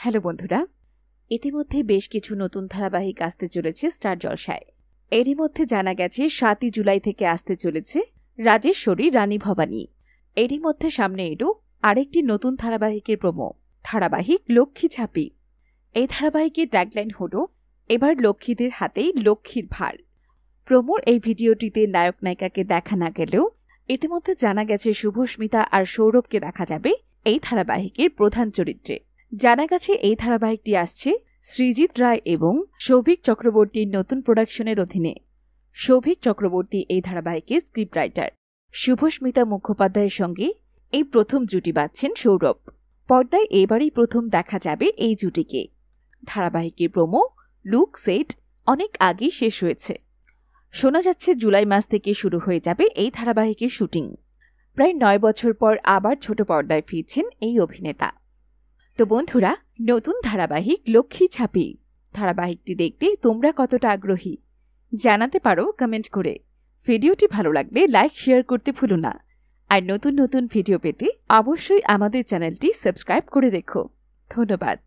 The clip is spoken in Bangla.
হ্যালো বন্ধুরা, ইতিমধ্যে বেশ কিছু নতুন ধারাবাহিক আসতে চলেছে স্টার জলসায়। এরই মধ্যে জানা গেছে ৭ই জুলাই থেকে আসতে চলেছে রাজেশ্বরী রানী ভবানী। এরই মধ্যে সামনে এলো আরেকটি নতুন ধারাবাহিকের প্রোমো, ধারাবাহিক লক্ষ্মী ঝাঁপি। এই ধারাবাহিকের ট্যাগলাইন হল এবার লক্ষ্মীদের হাতেই লক্ষ্মীর ভার। প্রোমোর এই ভিডিওটিতে নায়ক নায়িকাকে দেখা না গেলেও ইতিমধ্যে জানা গেছে শুভস্মিতা আর সৌরভকে দেখা যাবে এই ধারাবাহিকের প্রধান চরিত্রে। জানা গেছে এই ধারাবাহিকটি আসছে সৃজিত রায় এবং সৌভিক চক্রবর্তীর নতুন প্রোডাকশনের অধীনে। সৌভিক চক্রবর্তী এই ধারাবাহিকের স্ক্রিপ্ট রাইটার। শুভস্মিতা মুখোপাধ্যায়ের সঙ্গে এই প্রথম জুটি বাঁধছেন সৌরভ। পর্দায় এবারই প্রথম দেখা যাবে এই জুটিকে। ধারাবাহিকের প্রোমো, লুক সেট অনেক আগেই শেষ হয়েছে। শোনা যাচ্ছে জুলাই মাস থেকে শুরু হয়ে যাবে এই ধারাবাহিকের শুটিং। প্রায় ৯ বছর পর আবার ছোট পর্দায় ফিরছেন এই অভিনেতা। তো বন্ধুরা, নতুন ধারাবাহিক লক্ষ্মী ঝাঁপি ধারাবাহিকটি দেখতে তোমরা কতটা আগ্রহী জানাতে পারো কমেন্ট করে। ভিডিওটি ভালো লাগলে লাইক শেয়ার করতে ভুলো না। আর নতুন নতুন ভিডিও পেতে অবশ্যই আমাদের চ্যানেলটি সাবস্ক্রাইব করে রেখো। ধন্যবাদ।